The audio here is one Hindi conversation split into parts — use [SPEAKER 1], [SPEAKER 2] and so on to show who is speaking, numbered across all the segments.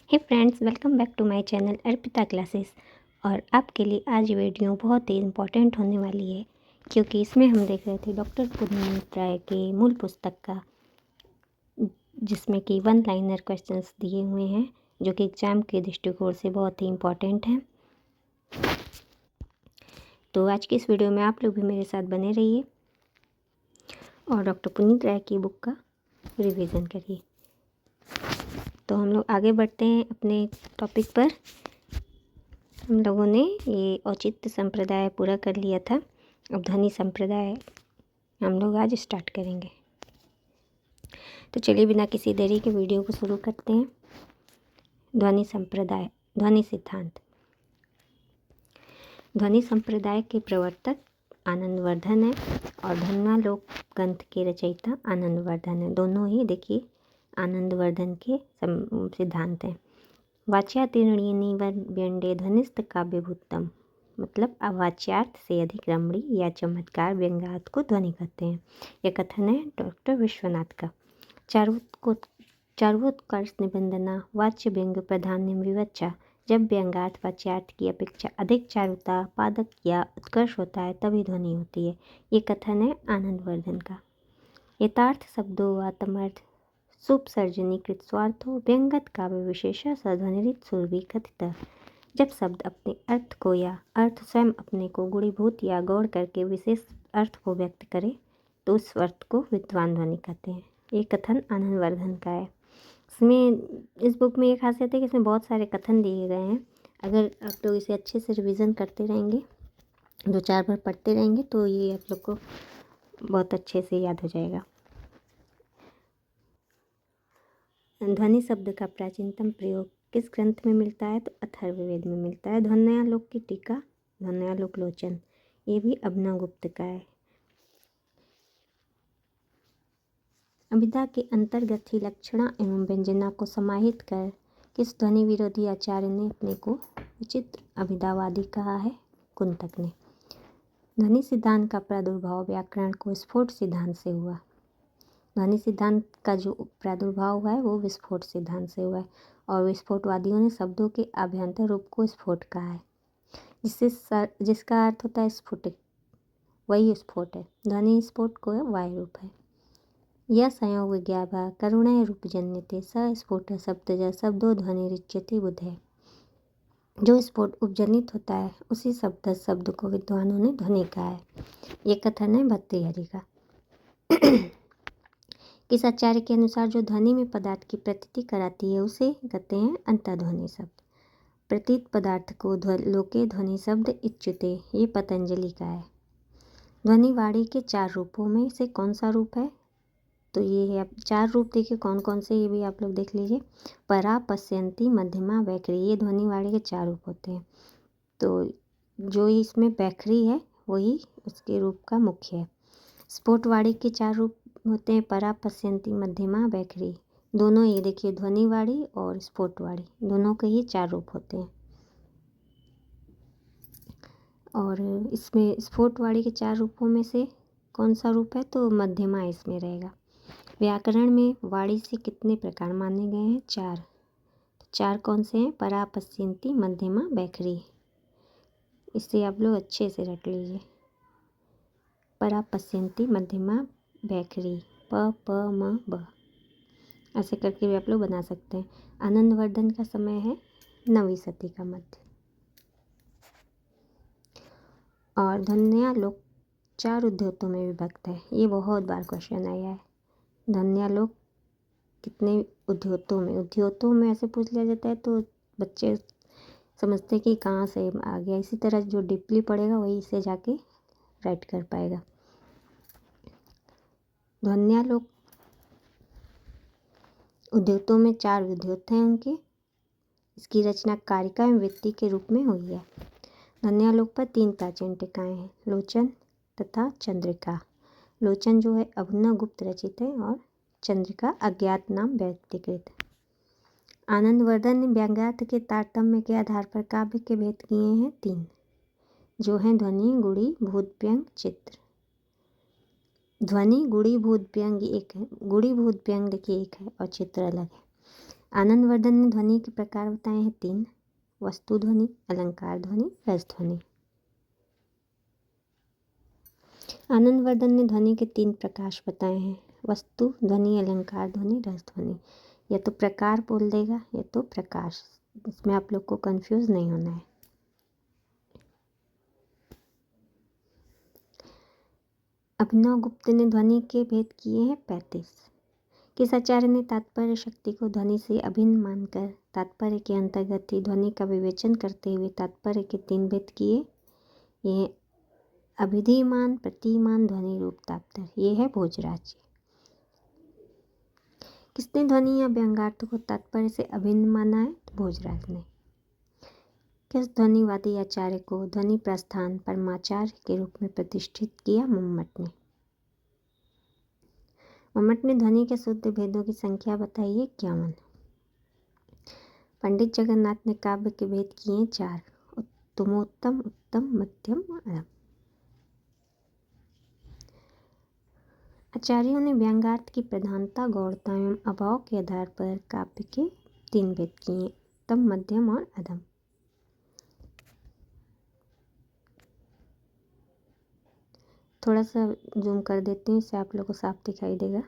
[SPEAKER 1] Hey friends, welcome back to my channel Arpita classes. और आपके लिए आज वीडियो बहुत ही इम्पोर्टेंट होने वाली है, क्योंकि इसमें हम देख रहे थे डॉक्टर पुनीत राय के मूल पुस्तक का, जिसमें कि वन लाइनर क्वेश्चंस दिए हुए हैं जो कि एग्ज़ाम के दृष्टिकोण से बहुत ही इम्पोर्टेंट हैं। तो आज की इस वीडियो में आप लोग भी मेरे साथ बने रहिए और डॉक्टर पुनीत राय की बुक का रिवीजन करिए। तो हम लोग आगे बढ़ते हैं अपने टॉपिक पर। हम लोगों ने ये औचित्य संप्रदाय पूरा कर लिया था। अब ध्वनि संप्रदाय हम लोग आज स्टार्ट करेंगे। तो चलिए बिना किसी देरी के वीडियो को शुरू करते हैं। ध्वनि संप्रदाय, ध्वनि सिद्धांत। ध्वनि संप्रदाय के प्रवर्तक आनंदवर्धन है और ध्वन्यालोक ग्रंथ के रचयिता आनंदवर्धन है। दोनों ही देखिए आनंदवर्धन के सिद्धांत हैं। वाच्यातीर्णीनि व्यंडे ध्वनिस्थ काव्यभूतम, मतलब अवाच्यार्थ से अधिक रमणी या चमत्कार व्यंग्यार्थ को ध्वनि कहते हैं। यह कथन है डॉक्टर विश्वनाथ का। चार्वोत्कर्ष निबंधना वाच्य व्यंग्य प्राधान्यम विवक्षा। जब व्यंग्यार्थ वाच्यार्थ की अपेक्षा अधिक चारुता पादक या उत्कर्ष होता है तभी ध्वनि होती है। ये कथन है आनंदवर्धन का। यथार्थ शब्दों व तमर्थ सुपसर्जनीकृत स्वार्थो व्यंगत काव्य विशेषा सध्वनिरित सुरभि कथित। जब शब्द अपने अर्थ को या अर्थ स्वयं अपने को गुणीभूत या गौड़ करके विशेष अर्थ को व्यक्त करे तो उस अर्थ को विद्वान ध्वनि कहते हैं। ये कथन आनंदवर्धन का है। इस बुक में ये खासियत है कि इसमें बहुत सारे कथन दिए गए हैं। अगर आप लोग इसे अच्छे से रिविज़न करते रहेंगे, 2-4 बार पढ़ते रहेंगे तो ये आप लोग को बहुत अच्छे से याद हो जाएगा। ध्वनि शब्द का प्राचीनतम प्रयोग किस ग्रंथ में मिलता है तो अथर्ववेद में मिलता है। ध्वन्यालोक की टीका ध्वन्यालोक लोचन, ये भी अभिनवगुप्त का है। अभिधा के अंतर्गत ही लक्षणा एवं व्यंजना को समाहित कर किस ध्वनि विरोधी आचार्य ने अपने को विचित्र अभिधावादी कहा है? कुंतक ने। ध्वनि सिद्धांत का प्रादुर्भाव व्याकरण को स्फोट सिद्धांत से हुआ। ध्वनि सिद्धांत का जो प्रादुर्भाव हुआ है वो विस्फोट सिद्धांत से हुआ है और विस्फोटवादियों ने शब्दों के आभ्यंतर रूप को स्फोट कहा है, जिसका अर्थ होता है स्फुटिक, वही स्फोट है। ध्वनि स्फोट को वायु रूप है। यह संयोग विज्ञापा करुणय रूप जन्यते स स्फोट शब्द शब्दों ध्वनि रिच्यते बुध है। जो स्फोट उपजनित होता है उसी शब्द को विद्वानों ने ध्वनि कहा है। ये कथन है भर्तृहरि का। किस आचार्य के अनुसार जो ध्वनि में पदार्थ की प्रतीति कराती है उसे कहते हैं अंतर्ध्वनि शब्द। प्रतीत पदार्थ को लोके ध्वनि शब्द इच्युते, ये पतंजलि का है। ध्वनि वाणी के 4 रूपों में से कौन सा रूप है? तो ये है, 4 रूप देखिए कौन कौन से, ये भी आप लोग देख लीजिए। परा, पश्यंती, मध्यमा, वैखरी, ये ध्वनि वाणी के 4 रूप होते हैं। तो जो इसमें वैखरी है वही उसके रूप का मुख्य है। स्फोट वाणी के 4 रूप होते हैं, परा, पश्यंती, मध्यमा, वैखरी। दोनों ये देखिए ध्वनि वाणी और स्फोट वाणी दोनों के ही 4 रूप होते हैं। और इसमें स्फोट वाणी के 4 रूपों में से कौन सा रूप है तो मध्यमा इसमें रहेगा। व्याकरण में वाणी से कितने प्रकार माने गए हैं? 4। 4 कौन से हैं? परा, पश्यंती, मध्यमा, वैखरी। इसे आप लोग अच्छे से रट लीजिए। परा, पश्यंती, मध्यमा, वैखरी, प म ब, ऐसे करके भी आप लोग बना सकते हैं। आनंदवर्धन का समय है 9वीं सदी का मध्य। और ध्वन्यालोक 4 उद्योतों में विभक्त है। ये बहुत बार क्वेश्चन आया है। ध्वन्यालोक कितने उद्योतों में ऐसे पूछ लिया जाता है तो बच्चे समझते हैं कि कहाँ से आ गया। इसी तरह जो डीपली पढ़ेगा वही इसे जाके राइट कर पाएगा। ध्वन्यालोक उद्योतों में 4 उद्योत हैं उनके। इसकी रचना कारिका एवं वृत्ति के रूप में हुई है। ध्वन्यालोक पर 3 प्राचीन टीकाएं हैं, लोचन तथा चंद्रिका। लोचन जो है अभिनवगुप्त रचित है और चंद्रिका अज्ञात नाम व्यक्तिकृत। आनंदवर्धन ने व्यंग्यार्थ के तारतम्य के आधार पर काव्य के भेद किए हैं 3, जो हैं ध्वनि, गुणी, भूत, व्यंग, चित्र। ध्वनि, गुणी, भूत, व्यंग एक है। गुणी, भूत, व्यंग देखिए एक है और चित्र अलग है। आनंदवर्धन ने ध्वनि के प्रकार बताए हैं 3। वस्तु ध्वनि, अलंकार ध्वनि, रस ध्वनि। आनंदवर्धन ने ध्वनि के 3 प्रकाश बताए हैं, वस्तु ध्वनि, अलंकार ध्वनि, रस ध्वनि। या तो प्रकार बोल देगा या तो प्रकाश, इसमें आप लोग को कंफ्यूज नहीं होना है। अभिनव गुप्त ने ध्वनि के भेद किए हैं 35। किस आचार्य ने तात्पर्य शक्ति को ध्वनि से अभिन्न मानकर तात्पर्य के अंतर्गत ही ध्वनि का विवेचन करते हुए तात्पर्य के 3 भेद किए? ये अभिधिमान, प्रतिमान, ध्वनि रूप तात्पर्य। ये है भोजराज। किसने ध्वनि या व्यंग्यार्थ को तात्पर्य से अभिन्न माना है? तो भोजराज ने। किस ध्वनिवादी आचार्य को ध्वनि प्रस्थान परमाचार्य के रूप में प्रतिष्ठित किया? मम्मट ने। मम्मट ने ध्वनि के शुद्ध भेदों की संख्या बताई है 51। पंडित जगन्नाथ ने काव्य के भेद किए 4, उत्तमोत्तम, उत्तम, मध्यम, अधम। आचार्यों ने व्यंग्यार्थ की प्रधानता, गौड़ता एवं अभाव के आधार पर काव्य के 3 भेद किए, उत्तम, मध्यम और अधम। थोड़ा सा जूम कर देती हूँ, इससे आप लोगों को साफ दिखाई देगा।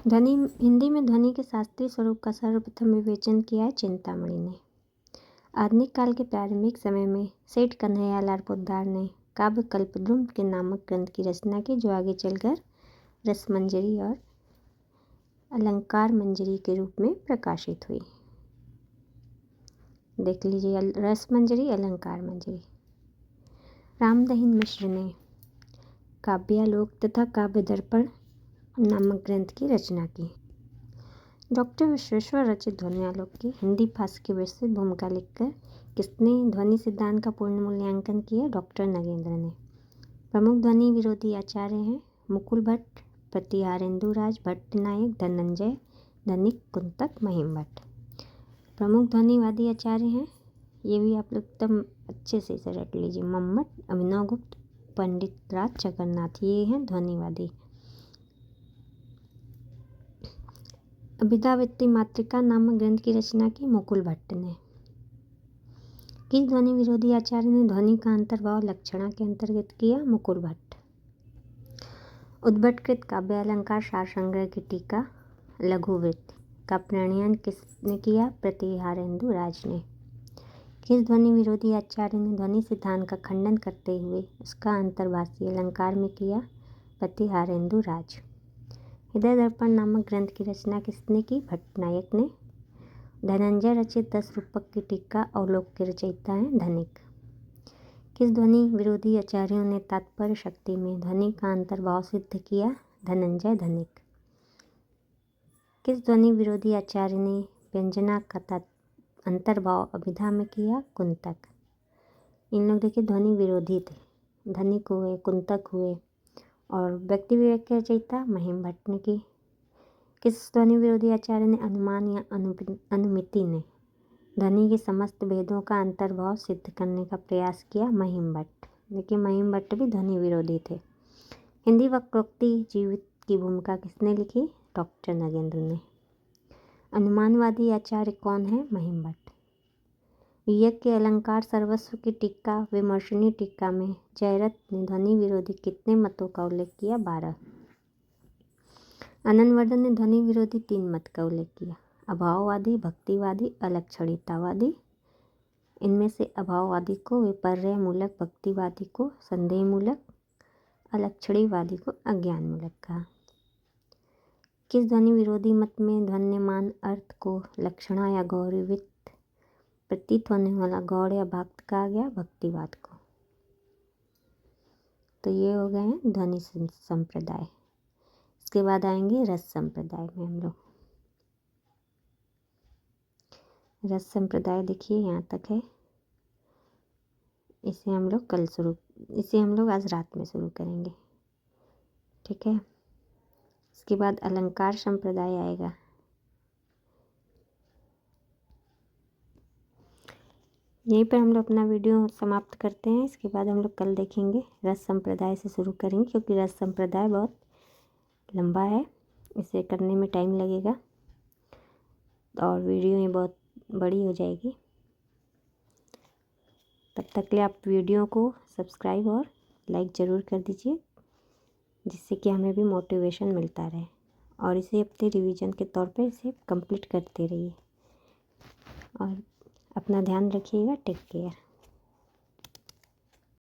[SPEAKER 1] ध्वनि, हिंदी में ध्वनि के शास्त्रीय स्वरूप का सर्वप्रथम विवेचन किया है चिंतामणि ने। आधुनिक काल के प्रारंभिक समय में सेठ कन्हैयालाल पोद्दार ने काव्य कल्पद्रुम के नामक ग्रंथ की रचना की, जो आगे चलकर रसमंजरी और अलंकार मंजरी के रूप में प्रकाशित हुई। देख लीजिए, रसमंजरी, अलंकार मंजरी। रामदहिन मिश्र ने काव्यालोक तथा काव्य दर्पण नामक ग्रंथ की रचना की। डॉक्टर विश्वेश्वर रचित ध्वन्यालोक की हिंदी भाषा की विस्तृत भूमिका लिखकर किसने ध्वनि सिद्धांत का पूर्ण मूल्यांकन किया? डॉक्टर नगेंद्र ने। प्रमुख ध्वनि विरोधी आचार्य हैं मुकुल भट्ट, प्रतिहारेंदुराज, भट्टनायक, धनंजय, धनिक, कुंतक, महिम भट्ट। प्रमुख ध्वनिवादी आचार्य हैं, ये भी आप लोग एकदम अच्छे से रट लीजिए, मम्मट, अभिनव गुप्त, पंडित राज जगन्नाथ, ये हैं ध्वनिवादी। अभिधावृत्ति मातृका नामक ग्रंथ की रचना की मुकुल भट्ट ने। किस ध्वनि विरोधी आचार्य ने ध्वनि का अंतर्भाव लक्षणा के अंतर्गत किया? मुकुल भट्ट। उद्भटकृत काव्य अलंकार सार संग्रह की टीका लघुवृत्ति का प्रणयन किसने किया? प्रतिहारेंदु राज ने। किस ध्वनि विरोधी आचार्य ने ध्वनि सिद्धांत का खंडन करते हुए उसका अंतर्भाषी अलंकार में किया? प्रतिहारेंदु राज। हृदय दर्पण नामक ग्रंथ की रचना किसने की? भट्टनायक ने। धनंजय रचित 10 रूपक की टीका अवलोक के रचयिता हैं धनिक। किस ध्वनि विरोधी आचार्यों ने तात्पर्य शक्ति में ध्वनि का अंतर्भाव सिद्ध किया? धनंजय, धनिक। किस ध्वनि विरोधी आचार्य ने व्यंजना का अंतर्भाव अभिधा में किया? कुंतक। इन लोग देखिए ध्वनि विरोधी थे, धनिक हुए, कुंतक हुए, और व्यक्ति विवेक के रचयिता महिम भट्ट ने की। किस ध्वनि विरोधी आचार्य ने अनुमान या अनुमिति ने ध्वनि के समस्त भेदों का अंतर्भाव सिद्ध करने का प्रयास किया? महिम भट्ट। देखिए महिम भट्ट भी ध्वनि विरोधी थे। हिंदी वक्रोक्ति जीवित की भूमिका किसने लिखी? डॉक्टर नगेंद्र ने। अनुमानवादी आचार्य कौन है? महिम भट्ट। यज्ञ के अलंकार सर्वस्व की टीका विमर्शनी टीका में जयरथ ने ध्वनि विरोधी कितने मतों का उल्लेख किया? 12। आनंदवर्धन ने ध्वनि विरोधी 3 मत का उल्लेख किया, अभाववादी, भक्तिवादी, अलक्षणितावादी। इनमें से अभाववादी को विपर्य मूलक, भक्तिवादी को संदेह मूलक, अलक्षणीवादी को अज्ञान मूलक कहा। किस ध्वनि विरोधी मत में ध्वन्यमान अर्थ को लक्षणा या गौरवित प्रतीत होने वाला गौड़ या भक्त कहा गया? भक्तिवाद को। तो ये हो गए हैं ध्वनि संप्रदाय। इसके बाद आएंगे रस संप्रदाय में हम लोग। रस संप्रदाय देखिए यहाँ तक है, इसे हम लोग आज रात में शुरू करेंगे, ठीक है। इसके बाद अलंकार संप्रदाय आएगा। यहीं पर हम लोग अपना वीडियो समाप्त करते हैं। इसके बाद हम लोग कल देखेंगे रस संप्रदाय से शुरू करेंगे, क्योंकि रस संप्रदाय बहुत लंबा है, इसे करने में टाइम लगेगा और वीडियो ही बहुत बड़ी हो जाएगी। तब तक के लिए आप वीडियो को सब्सक्राइब और लाइक ज़रूर कर दीजिए, जिससे कि हमें भी मोटिवेशन मिलता रहे और इसे अपने रिवीजन के तौर पे इसे कंप्लीट करते रहिए और अपना ध्यान रखिएगा। Take care.